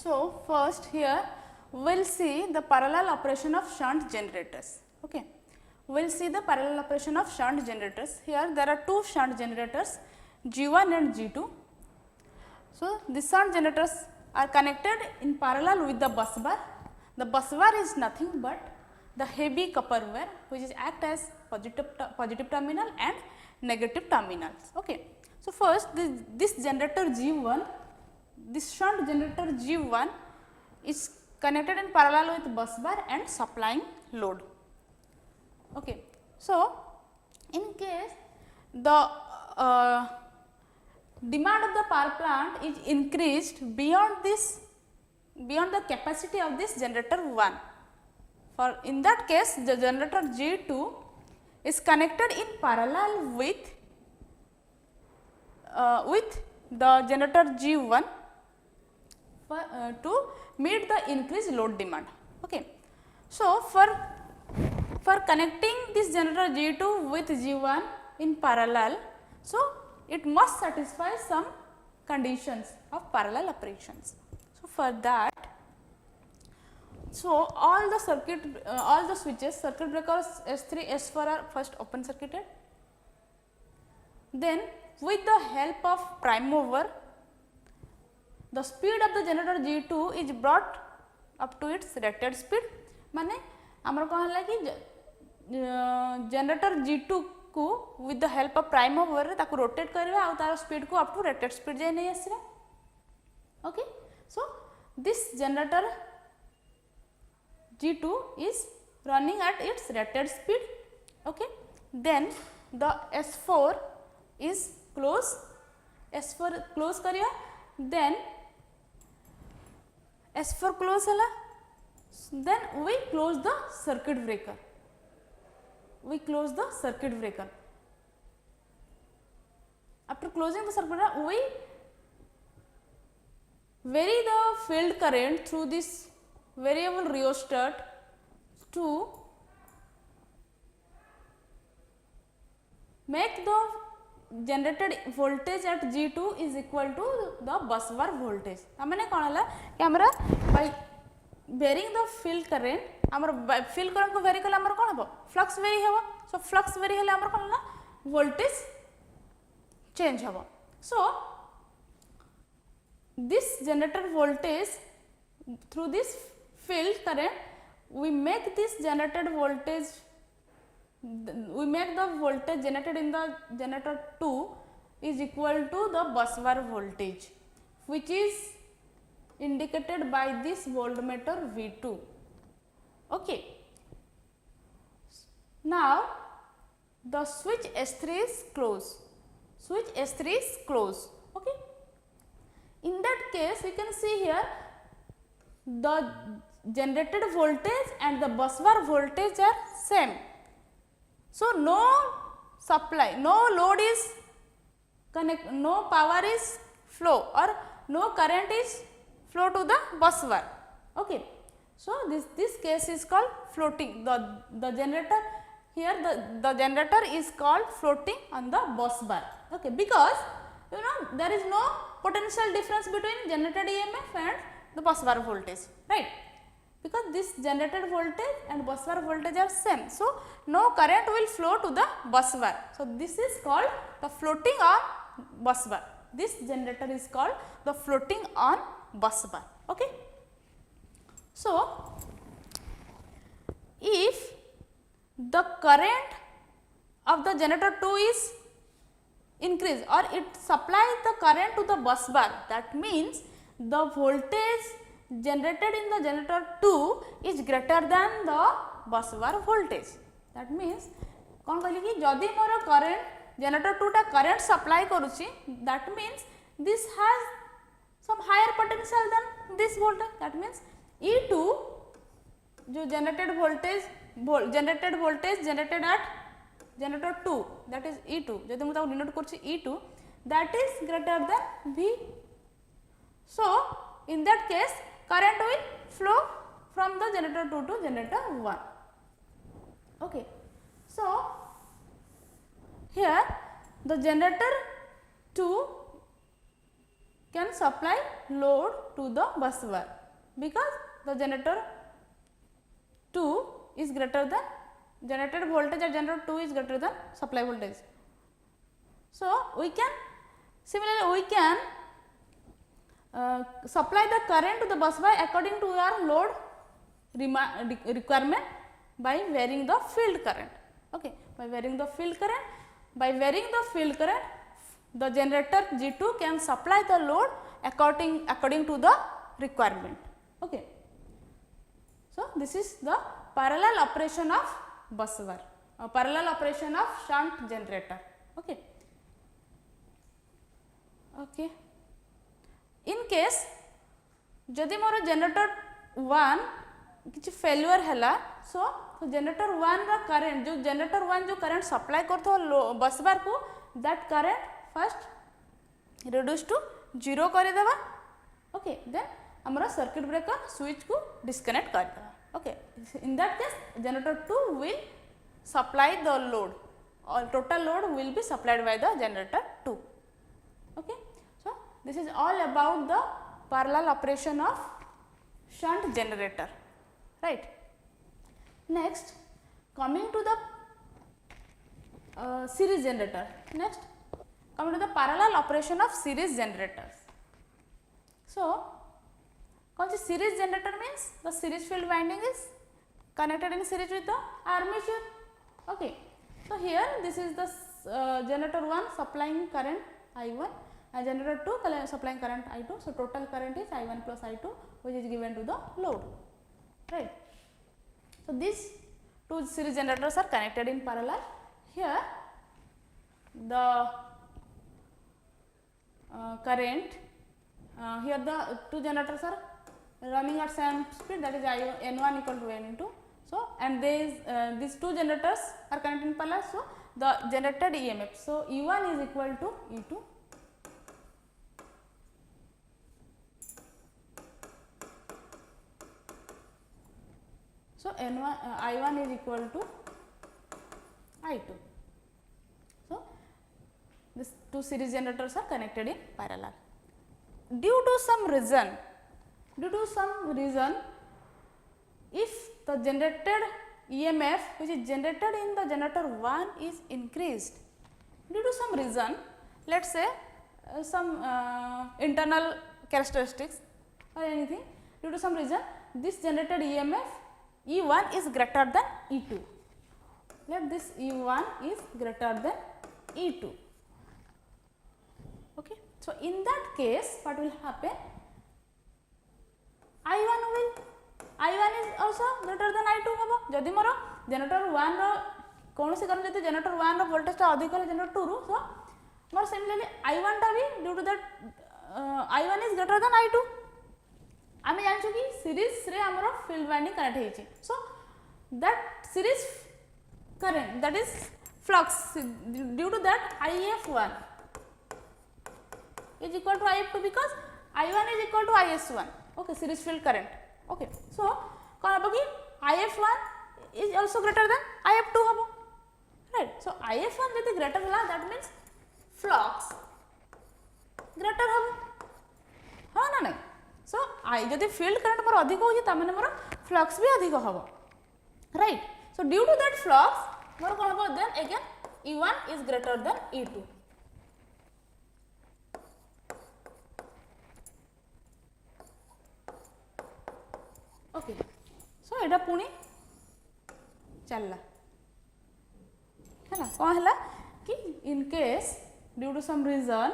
So, first here we will see the parallel operation of shunt generators. Okay. We will see the parallel operation of shunt generators. Here there are two shunt generators G1 and G2. So, the shunt generators are connected in parallel with the bus bar. The bus bar is nothing but the heavy copper wire which is act as positive terminal and negative terminals. Okay. So, first this generator G1, this shunt generator G1 is connected in parallel with bus bar and supplying load. Okay. So, in case the demand of the power plant is increased beyond the capacity of this generator 1. For in that case, the generator G2 is connected in parallel with the generator G1 to meet the increased load demand. Okay. So, for connecting this generator G2 with G1 in parallel, so it must satisfy some conditions of parallel operations. So, for that, so all the switches, circuit breakers S3, S4 are first open circuited. Then with the help of prime mover, the speed of the generator G2 is brought up to its rated speed. माने आमर कौन है कि generator G2 को with the help of prime mover Taku rotate करवे आउ तार speed को up to rated speed जाए नहीं आसरे. Okay. So this generator G2 is running at its rated speed. Okay. Then the S4 is close. S4 close करिया. Then S4 close है ला. Then we close the circuit breaker. We close the circuit breaker. After closing the circuit breaker, we vary the field current through this variable rheostat to make the generated voltage at G2 is equal to the bus bar voltage. तामने कौन है ला कि हमारा by varying the field current आमर field current को vary कला आमर कौन है flux vary है वो. So flux vary है ला आमर कौन है ला voltage change है वो. So this generator voltage through this field current we make this generated voltage, we make the voltage generated in the generator 2 is equal to the bus bar voltage which is indicated by this voltmeter V2. Okay. Now the switch S3 is closed. Switch S3 is closed. Okay. In that case, we can see here the generated voltage and the bus bar voltage are same. So no supply, no load is connect, no power is flow or no current is flow to the bus bar. Okay. So this case is called floating. The generator here the generator is called floating on the bus bar. Okay, because you know there is no potential difference between generated EMF and the bus bar voltage, right? Because this generated voltage and bus bar voltage are same. So no current will flow to the bus bar. So this is called the floating on bus bar. This generator is called the floating on bus bar. Okay. So if the current of the generator 2 is increased or it supplies the current to the bus bar, that means the voltage generated in the generator 2 is greater than the bus bar voltage. That means कौन कहली कि जदि मोर current generator 2 टा current supply करूची, that means this has some higher potential than this voltage. That means E2 जो generated voltage generated at generator 2, that is E2, जदि मुझे denote करूची E2, that is greater than V. So in that case current will flow from the generator 2 to generator 1. Okay. So here the generator 2 can supply load to the bus bar because the generator 2 is greater than generated voltage at generator 2 is greater than supply voltage. So, we can similarly we can supply the current to the bus bar according to your load requirement by varying the field current. Okay, by varying the field current, the generator G2 can supply the load according to the requirement. Okay. So, this is the parallel operation of bus bar, parallel operation of shunt generator. Okay. Okay. In case जदि मोर generator 1 किसी failure हैला, सो generator 1 रा current जो generator 1 जो current supply करथो बस बार को that current first reduce to 0 कर देबा. ओके, देन हमरा सर्किट ब्रेकर स्विच को डिस्कनेक्ट कर देबा. Okay, in that case generator 2 will supply the load और total load will be supplied by the generator 2. Okay, so this is all about the parallel operation of shunt generator, right? Next, coming to the series generator. Next, coming to the parallel operation of series generators. So, कौन सी series generator means the series field winding is connected in series with the armature. Okay, so here this is the generator 1 supplying current I1 and generator 2 supplying current I2. So, total current is I1 plus I2 which is given to the load, right. So, these two series generators are connected in parallel. Here the current, here the two generators are running at same speed, that is N1 equal to N2. So, and these two generators are connected in parallel. So, the generated EMF, so E1 is equal to E2. So, I1 is equal to I2. So, these two series generators are connected in parallel. Due to some reason, if the generated EMF which is generated in the generator 1 is increased, due to some reason, let us say some internal characteristics or anything, due to some reason this generated EMF E1 is greater than E2. Let this E1 is greater than E2. Okay. So, in that case what will happen? I1 is also greater than I2 होगा. जदि मोर generator 1 रो कौन सी कारण जदि generator 1 रो voltage टा अधिक है generator 2 रो, सो मोर similarly I1 टा भी due to that I1 is greater than I2. आमे जानछु कि सीरीज रे हमरो फील्ड वाइंडिंग कनेक्ट हेछि. So that series current, that is flux, due to that IF1 is equal to IF2 because I1 is equal to IS1. Okay, series field current. Okay, so कौन हम कि IF1 is also greater than IF2 हम, right? So IF1 यदि greater होला, that means flux greater हम, हाँ ना नहीं? So यदि field current मोर अधिक होगी ता माने मोर flux भी अधिक होगा, right? So due to that flux मोर कौन हम, then again E1 is greater than E2. Okay, so एटा पुणी चलला है कौन है कि in case due to some reason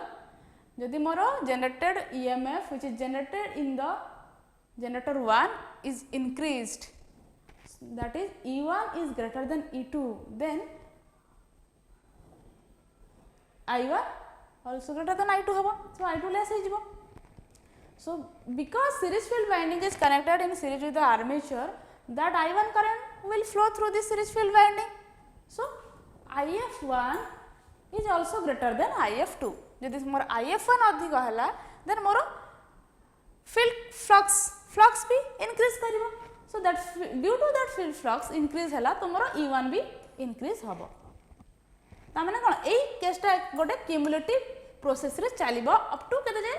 जदि मोर generated EMF which is generated in the generator 1 is increased, that is E1 is greater than E2, then I1 also greater than I2 होबो. सो I2 लेस हो जिवो. So, because series field winding is connected in series with the armature, that I1 current will flow through this series field winding. So, IF1 is also greater than IF2. Jodi more IF1 अधिक हला, then मोर field flux भी increase करिवो. So, that due to that field flux increase हला तो मोर E1 भी increase हबो. ता माने कोन एई केसटा गोटे क्युमुलेटिव प्रोसेस रे चलिबो अप टू केते जे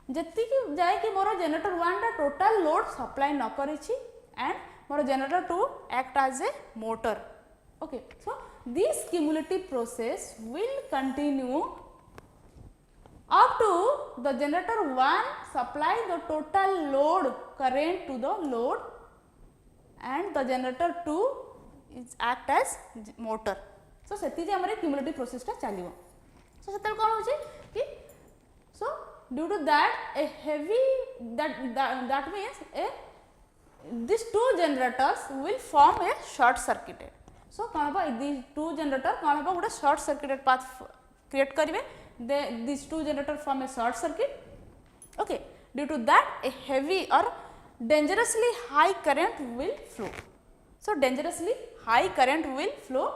जति कि जाए कि मोर जनरेटर 1 टा टोटल लोड सप्लाई न करिछि एंड मोर generator 2 act as a motor. Okay, so this cumulative process will continue up to the generator 1 supply the total load current to the load and the generator 2 is act as motor. So सेति जे हमरे cumulative process टा चलिबो. So सेतल कोन होछि कि so due to that a heavy that means a these two generators will form a short circuited. So कौन हबो these two generator कौन हबो गोटे short circuited path create करिवे. These two generator form a short circuit. Okay, due to that a heavy or dangerously high current will flow. So dangerously high current will flow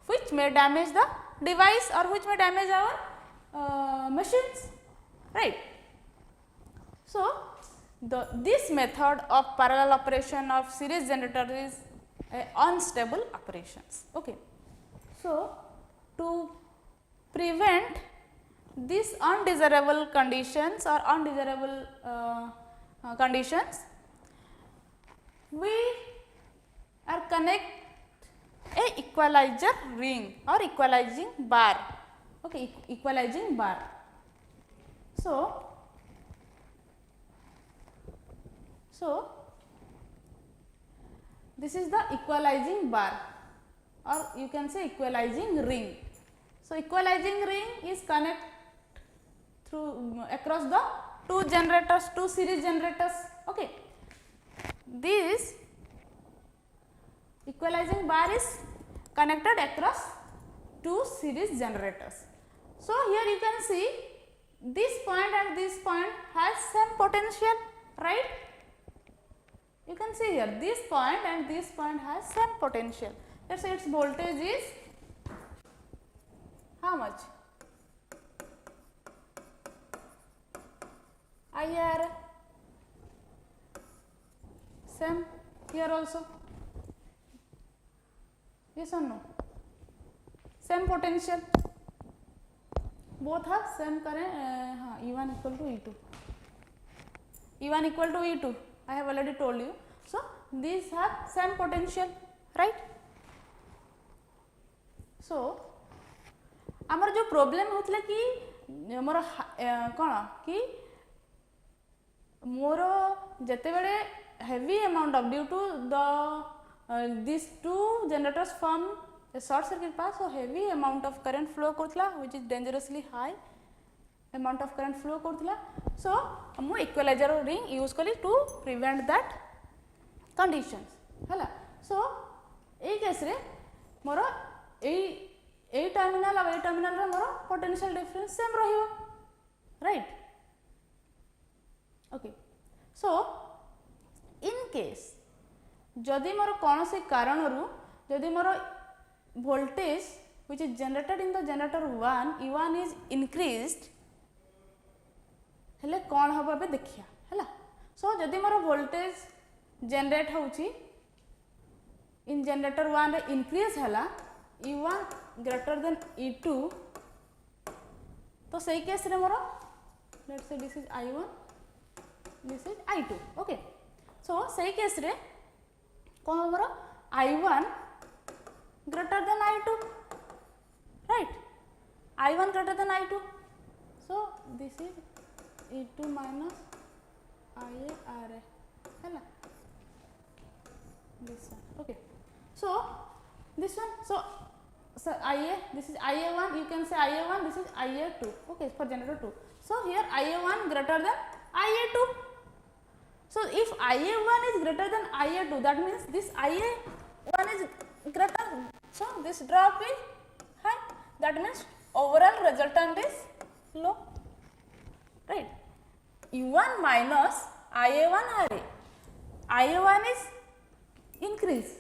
which may damage the device or which may damage our machines, right? So this method of parallel operation of series generator is unstable operations. Okay, so to prevent these undesirable conditions or undesirable conditions, we are connect a equalizer ring or equalizing bar. Okay, equalizing bar. So this is the equalizing bar or you can say equalizing ring. So equalizing ring is connect through across the two generators, two series generators. Okay, this equalizing bar is connected across two series generators. So here you can see this point and this point has same potential, right? You can see here this point and this point has same potential. Let's say its voltage is how much? IR. Same here also. Yes or no? Same potential. Both have same current. E1 equal to E2. E1 equal to E2. I have already told you. So these have same potential, right? So आमर जो problem होतला कि मोर कोन कि मोर जते बेले heavy amount of due to the these two generators form a short circuit path, so heavy amount of current flow करथला which is dangerously high amount of current flow करथला. So हम equalizer ring use कली to prevent that conditions हला. So ए case रे मोर ए terminal और ए terminal रे मोर पोटेंशियल डिफरेंस सेम रहियो, right? Okay, so in case जदि मोर कोनोसी कारण रु जदि मोर voltage which is generated in the generator 1 E1 इज इंक्रीज्ड हेले कोन हबो बे देखिया हला. सो जदि मोर वोल्टेज जनरेट होउची इन जनरेटर 1 रे इंक्रीज हला E1 greater than E2, तो सही केस रे मोर let's say this is I1 this is I2. Okay, so सही केस रे कोन मोर I1 greater than I2, right? I1 greater than I2, so this is E2 minus IARA हैला this one. Okay, so this one, so IA, this is IA1, you can say IA1, this is IA2. Okay, for generator 2. So here IA1 greater than IA2. So if IA1 is greater than IA2, that means this IA1 is greater, so this drop is high, that means overall resultant is low, right? E1 minus IA1 RA, IA1 is increase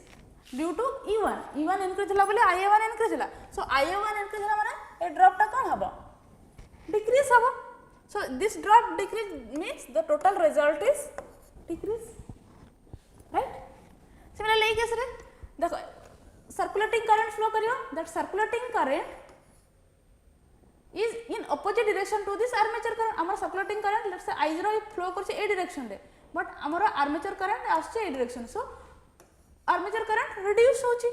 due to E1, E1 increase हला बोले IA1 increase हला. So IA1 increase हला माने ए drop टा कोन हबो decrease हबो. So this drop decrease means the total result is decrease, right? Similarly case रे देखो circulating current flow करियो, that circulating current is in opposite direction to this armature current. आमर circulating current let's say I0 flow करছে A direction रे, but आमर armature current आसছে ए direction, so armature current reduce होची,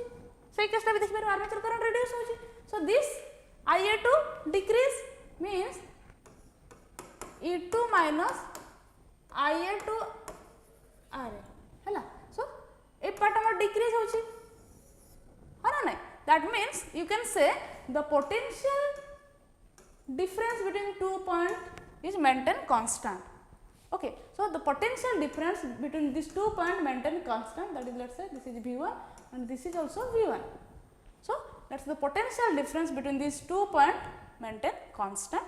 सही केसटा भी देखि पारे armature current reduce होची, so this IA2 decrease means E2 minus IA2 आरे हैला, so ए पार्ट आमर decrease होची है ना नहीं, that means you can say the potential difference between 2 points is maintained constant. Okay, so the potential difference between these 2 points maintain constant, that is let's say this is V1 and this is also V1. So that's the potential difference between these 2 points maintain constant.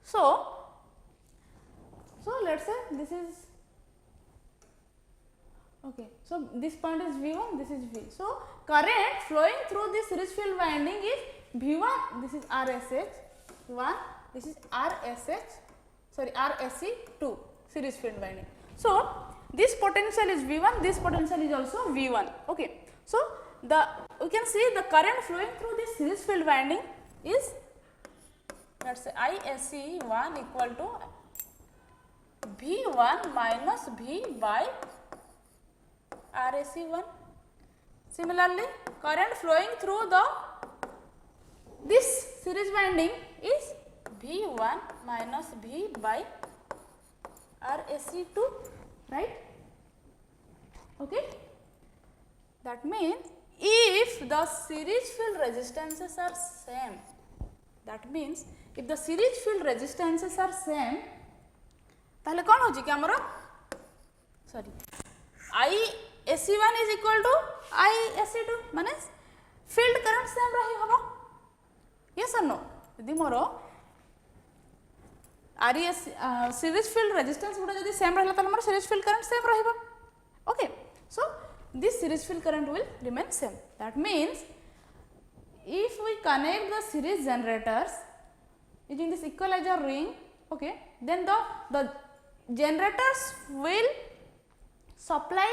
So let's say this is okay, so this point is V1, this is V. So current flowing through this series field winding is V1, this is RSH1, this is RSC2 series field winding. So this potential is V1, this potential is also V1. Okay, so we can see the current flowing through this series field winding is, let's say ISC1 equal to V1 minus V by RSC1. Similarly, current flowing through this series winding is V1 minus V by RSC2, right? Okay. That means if the series field resistances are same, that means if the series field resistances are same, ताहले कौन होची कि हमरो sorry ISC1 is equal to ISC2 माने field current same रही होबो, yes or no? यदि मोरो RES series field resistance गुडा यदि same रहला ताले मोरो series field current same रहिबो. Okay, so this series field current will remain same. That means if we connect the series generators using this equalizer ring, okay, then the generators will supply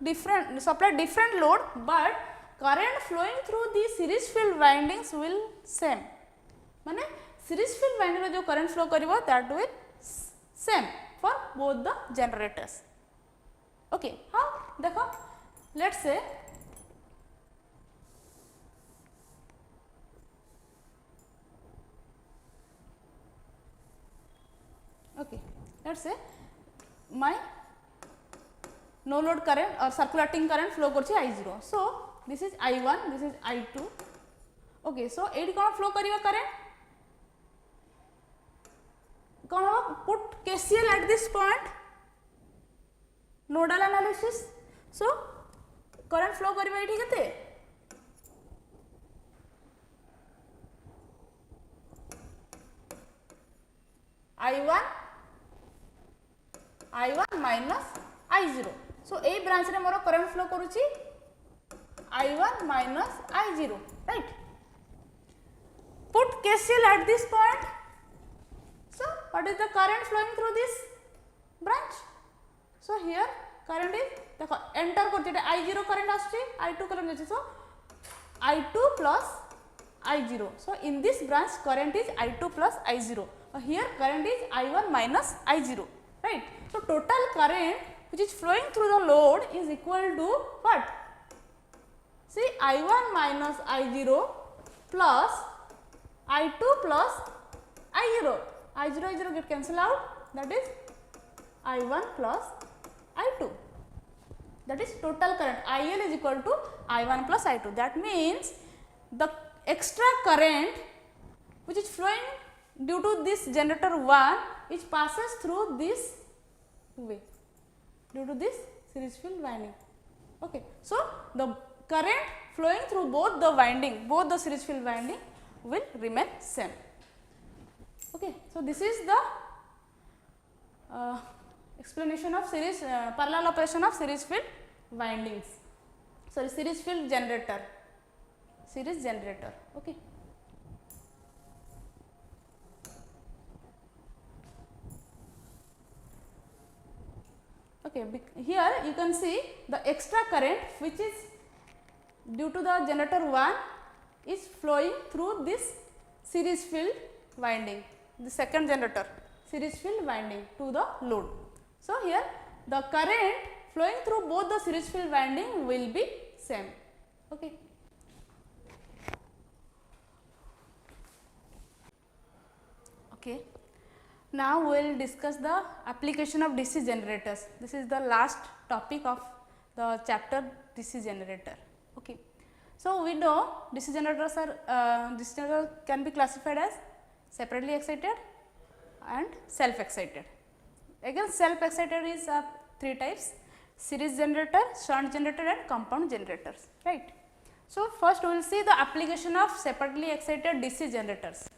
different load, but current flowing through these series field windings will same. माने series field winding रे जो current flow करिवो that will same for both the generators. Okay, how देखो, let's say okay, let's say my no load current or circulating current flow करछि I0. So this is I1, this is I2. Okay, so एडी कोन flow करिवा current कोन हो, put KCL at this point, nodal analysis. So current flow करिवा एठी केते I1 minus I0. So a branch रे मोर current flow करूची I1 minus I0, right? Put KCL at this point. So what is the current flowing through this branch? So here current is देखो enter करते I0 current आछी, I2 current आछी, so I2 plus I0. So in this branch current is I2 plus I0. Here current is I1 minus I0, right? So total current which is flowing through the load is equal to what? See, I1 minus I0 plus I2 plus I0. I0 get cancelled out, that is I1 plus I2. That is total current. IL is equal to I1 plus I2. That means the extra current which is flowing due to this generator 1 which passes through this way due to this series field winding. Okay, so the current flowing through both the series field winding will remain same. Okay, so this is the explanation of series parallel operation of series field windings. Sorry, series field generator. Okay. Okay, here you can see the extra current which is due to the generator 1 is flowing through this series field winding, the second generator series field winding to the load. So, here the current flowing through both the series field winding will be same. Okay. Okay. Now, we will discuss the application of DC generators. This is the last topic of the chapter DC generator. Okay. So, we know DC generators can be classified as separately excited and self excited. Again, self excited is of three types: series generator, shunt generator and compound generators, right. So, first we will see the application of separately excited DC generators.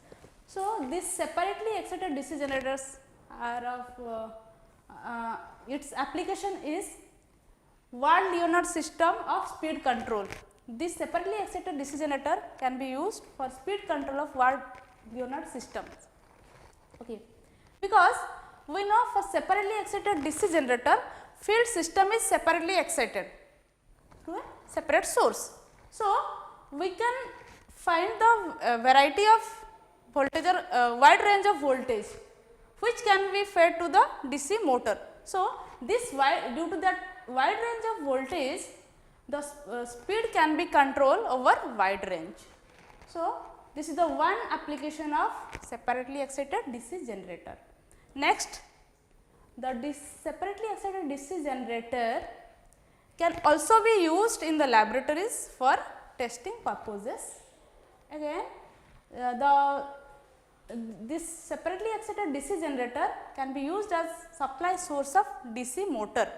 So, these separately excited DC generators are of its application is Ward-Leonard system of speed control. This separately excited DC generator can be used for speed control of Ward-Leonard systems. Okay. Because we know for separately excited DC generator, field system is separately excited to a separate source. So, we can find the variety of voltage or wide range of voltage which can be fed to the DC motor. So, this due to that wide range of voltage, the speed can be controlled over wide range. So, this is the one application of separately excited DC generator. Next, the separately excited DC generator can also be used in the laboratories for testing purposes. Again, this separately excited DC generator can be used as supply source of DC motor.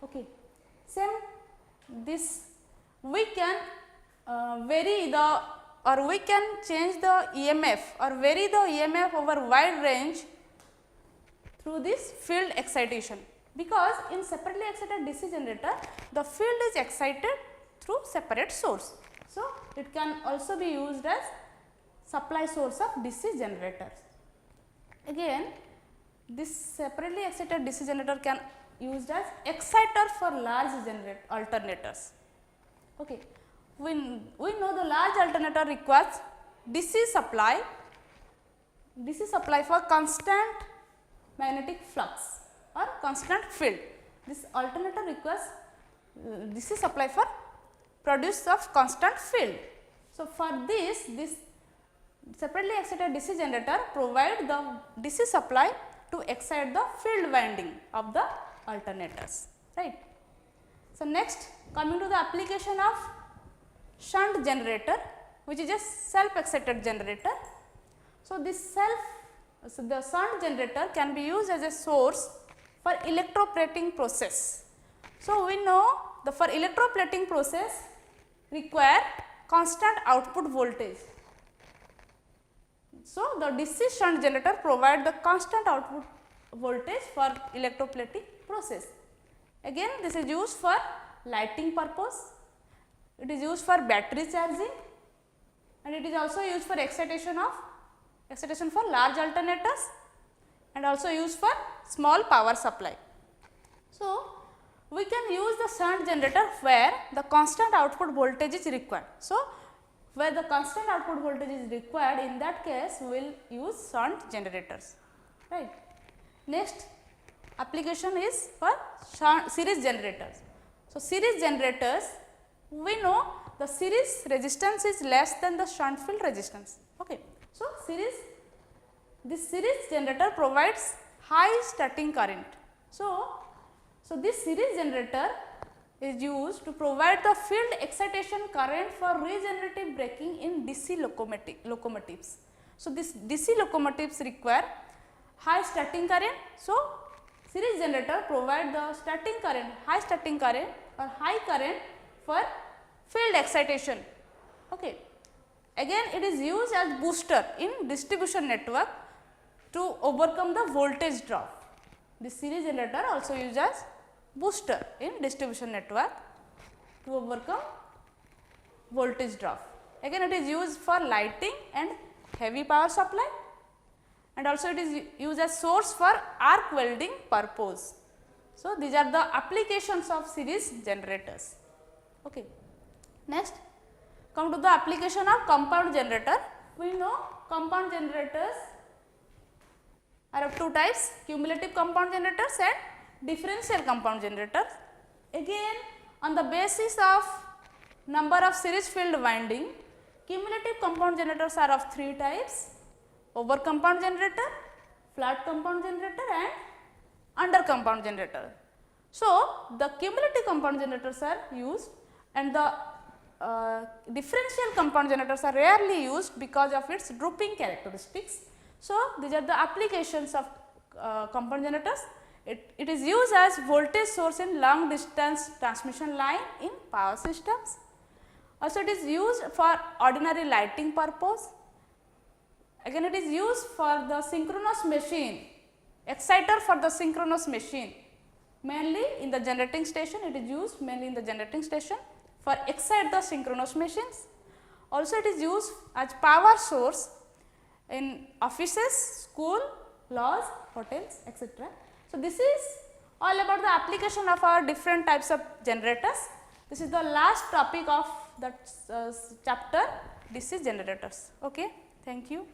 Okay. Same, this we can vary the or we can change the EMF or vary the EMF over wide range through this field excitation, because in separately excited DC generator the field is excited through separate source. So, it can also be used as supply source of DC generators. Again, this separately excited DC generator can used as exciter for large alternators. Okay. We know the large alternator requires DC supply for constant magnetic flux or constant field. This alternator requires DC supply for produce of constant field. So, for this separately excited DC generator provide the DC supply to excite the field winding of the alternators, right. So, next coming to the application of shunt generator, which is a self excited generator. So, the shunt generator can be used as a source for electroplating process. So, we know for electroplating process require constant output voltage. So, the DC shunt generator provide the constant output voltage for electroplating process. Again, this is used for lighting purpose, it is used for battery charging, and it is also used for excitation for large alternators, and also used for small power supply. So, we can use the shunt generator where the constant output voltage is required. So, where the constant output voltage is required, in that case we will use shunt generators, right. Next application is for series generators. So, series generators, we know the series resistance is less than the shunt field resistance. Okay. So, this series generator provides high starting current. So, this series generator is used to provide the field excitation current for regenerative braking in DC locomotives. So, this DC locomotives require high starting current. So, series generator provide the starting current, high starting current or high current for field excitation. Okay. Again, it is used as booster in distribution network to overcome the voltage drop. This series generator also used as booster in distribution network to overcome voltage drop. Again, it is used for lighting and heavy power supply, and also it is used as source for arc welding purpose. So, these are the applications of series generators. Okay. Next, come to the application of compound generator. We know compound generators are of two types, cumulative compound generators and differential compound generators. Again, on the basis of number of series field winding, cumulative compound generators are of three types, over compound generator, flat compound generator and under compound generator. So, the cumulative compound generators are used and the differential compound generators are rarely used because of its drooping characteristics. So, these are the applications of compound generators. It is used as voltage source in long distance transmission line in power systems. Also, it is used for ordinary lighting purpose. Again, it is used for the synchronous machine, exciter for the synchronous machine, mainly in the generating station. It is used mainly in the generating station for excite the synchronous machines. Also, it is used as power source in offices, school, lodge, hotels, etc. So, this is all about the application of our different types of generators. This is the last topic of that chapter, DC generators. Okay. Thank you.